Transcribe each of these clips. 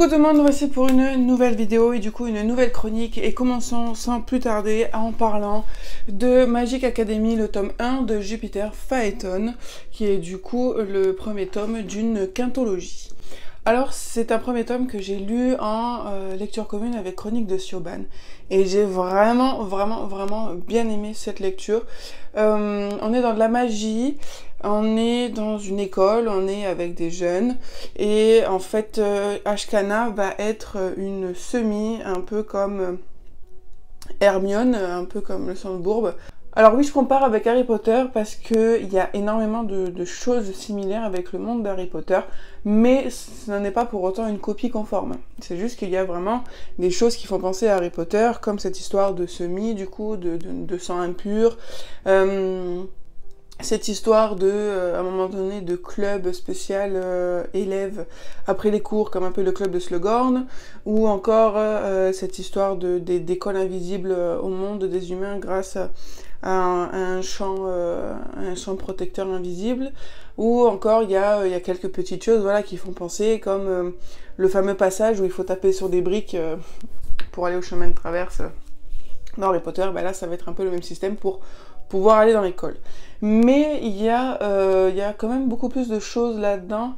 Coucou tout le monde, voici pour une nouvelle vidéo et du coup une nouvelle chronique et commençons sans plus tarder en parlant de Magic Academy, le tome 1 de Jupiter Phaeton, qui est du coup le premier tome d'une quintologie. Alors c'est un premier tome que j'ai lu en lecture commune avec Chronique de Siobhan et j'ai vraiment bien aimé cette lecture. On est dans de la magie, on est dans une école, on est avec des jeunes et en fait Ashkana va être une semi, un peu comme Hermione, un peu comme le sang de Bourbe. Alors oui, je compare avec Harry Potter parce qu'il y a énormément de choses similaires avec le monde d'Harry Potter, mais ce n'est pas pour autant une copie conforme. C'est juste qu'il y a vraiment des choses qui font penser à Harry Potter, comme cette histoire de semis, du coup, de sang impur, cette histoire à un moment donné, de club spécial élèves après les cours, comme un peu le club de Slughorn, ou encore cette histoire d'école invisible au monde des humains grâce à un champ protecteur invisible, ou encore il y a quelques petites choses voilà, qui font penser, comme le fameux passage où il faut taper sur des briques pour aller au chemin de traverse dans Harry Potter. Là ça va être un peu le même système pour pouvoir aller dans l'école. Mais il y a quand même beaucoup plus de choses là-dedans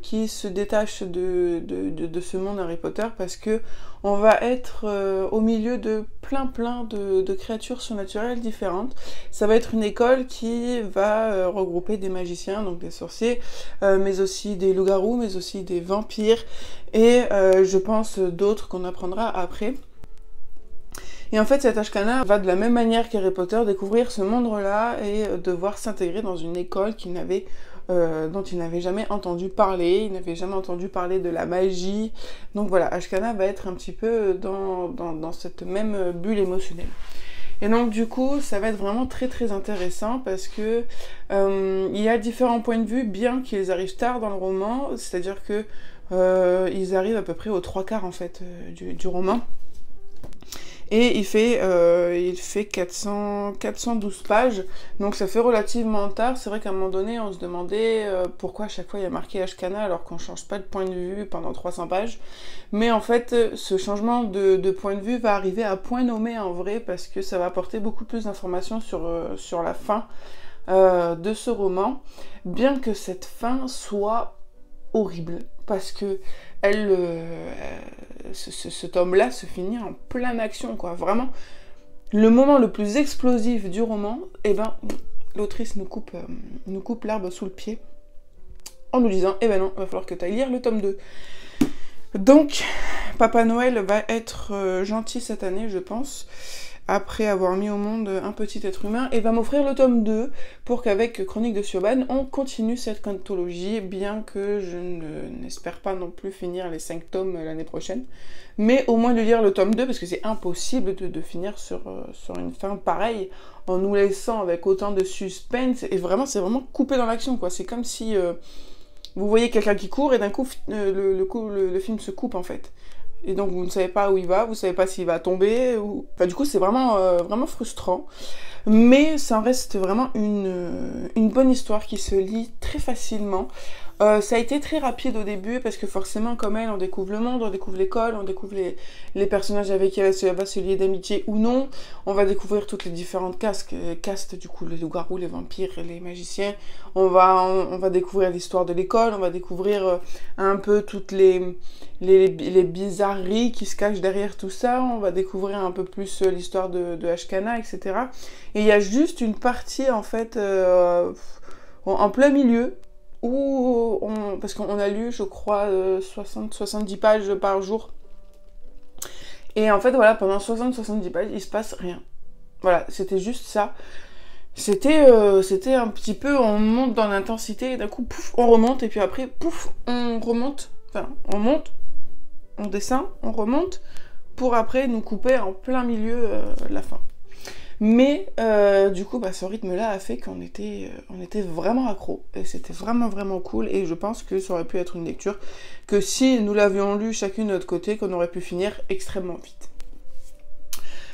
qui se détachent de ce monde Harry Potter, parce que on va être au milieu de plein de créatures surnaturelles différentes. Ça va être une école qui va regrouper des magiciens, donc des sorciers, mais aussi des loups-garous, mais aussi des vampires, et je pense d'autres qu'on apprendra après. Et en fait, cette Ashkana va de la même manière qu'Harry Potter découvrir ce monde-là et devoir s'intégrer dans une école dont il n'avait jamais entendu parler, il n'avait jamais entendu parler de la magie. Donc voilà, Ashkana va être un petit peu dans cette même bulle émotionnelle. Et donc du coup, ça va être vraiment très intéressant parce que il y a différents points de vue, bien qu'ils arrivent tard dans le roman, c'est-à-dire que ils arrivent à peu près aux 3/4 en fait du roman. Et il fait 412 pages, donc ça fait relativement tard. C'est vrai qu'à un moment donné, on se demandait pourquoi à chaque fois il y a marqué Ashkana alors qu'on change pas de point de vue pendant 300 pages. Mais en fait, ce changement de point de vue va arriver à point nommé en vrai, parce que ça va apporter beaucoup plus d'informations sur la fin de ce roman, bien que cette fin soit horrible, parce que ce tome-là se finit en pleine action, quoi. Vraiment, le moment le plus explosif du roman, eh ben, l'autrice nous coupe l'arbre sous le pied en nous disant, eh ben non, il va falloir que tu ailles lire le tome 2. Donc, Papa Noël va être gentil cette année, je pense, après avoir mis au monde un petit être humain, et va m'offrir le tome 2 pour qu'avec Chronique de Siobhan, on continue cette quintologie, bien que je n'espère pas non plus finir les 5 tomes l'année prochaine, mais au moins de lire le tome 2, parce que c'est impossible de finir sur une fin pareille, en nous laissant avec autant de suspense, et vraiment, c'est vraiment coupé dans l'action, quoi. C'est comme si vous voyez quelqu'un qui court, et d'un coup, le film se coupe, en fait. Et donc vous ne savez pas où il va, vous ne savez pas s'il va tomber, ou... Enfin, du coup c'est vraiment frustrant, mais ça en reste vraiment une bonne histoire qui se lit très facilement. Ça a été très rapide au début, parce que forcément, comme elle, on découvre le monde, on découvre l'école, on découvre les personnages avec qui elle va se lier d'amitié ou non, on va découvrir toutes les différentes castes, du coup, les loups-garous, les vampires, les magiciens, on va découvrir l'histoire de l'école, on va découvrir un peu toutes les bizarreries qui se cachent derrière tout ça, on va découvrir un peu plus l'histoire de Ashkana, etc. Et il y a juste une partie, en fait, en plein milieu, parce qu'on a lu, je crois, 60-70 pages par jour. Et en fait, voilà, pendant 60-70 pages, il se passe rien. Voilà, c'était juste ça. C'était un petit peu, on monte dans l'intensité, et d'un coup, pouf, on remonte, et puis après, pouf, on remonte. Enfin, on monte, on descend, on remonte, pour après nous couper en plein milieu la fin. Mais du coup, ce rythme-là a fait qu'on était vraiment accro, et c'était vraiment cool, et je pense que ça aurait pu être une lecture que si nous l'avions lu chacune de notre côté, qu'on aurait pu finir extrêmement vite.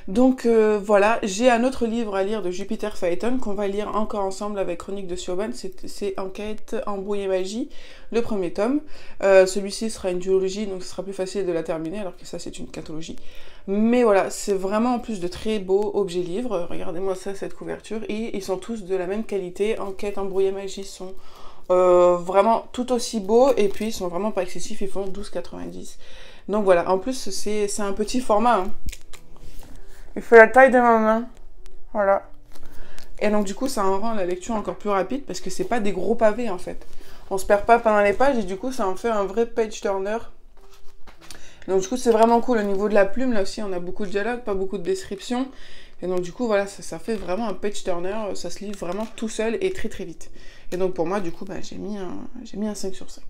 Donc voilà, j'ai un autre livre à lire de Jupiter Phaeton qu'on va lire encore ensemble avec Chroniques de Siobhan, c'est Enquête, embrouille et magie, le premier tome. Celui-ci sera une duologie, donc ce sera plus facile de la terminer, alors que ça c'est une quintologie. Mais voilà, c'est vraiment en plus de très beaux objets livres, regardez-moi ça, cette couverture, et ils sont tous de la même qualité. Enquête, embrouille et magie sont vraiment tout aussi beaux, et puis ils sont vraiment pas excessifs, ils font 12,90. Donc voilà, en plus c'est un petit format, hein. Il fait la taille de ma main. Voilà. Et donc du coup, ça en rend la lecture encore plus rapide parce que c'est pas des gros pavés en fait. On se perd pas pendant les pages et du coup, ça en fait un vrai page turner. Donc du coup, c'est vraiment cool. Au niveau de la plume, là aussi, on a beaucoup de dialogue, pas beaucoup de descriptions. Et donc du coup, voilà, ça fait vraiment un page turner. Ça se lit vraiment tout seul et très très vite. Et donc pour moi, du coup, bah, j'ai mis un 5 sur 5.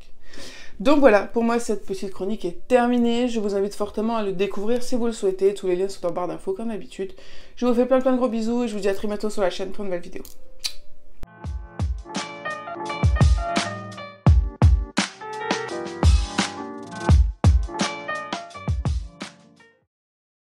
Donc voilà, pour moi cette petite chronique est terminée, je vous invite fortement à le découvrir si vous le souhaitez, tous les liens sont en barre d'infos comme d'habitude. Je vous fais plein de gros bisous et je vous dis à très bientôt sur la chaîne pour une nouvelle vidéo.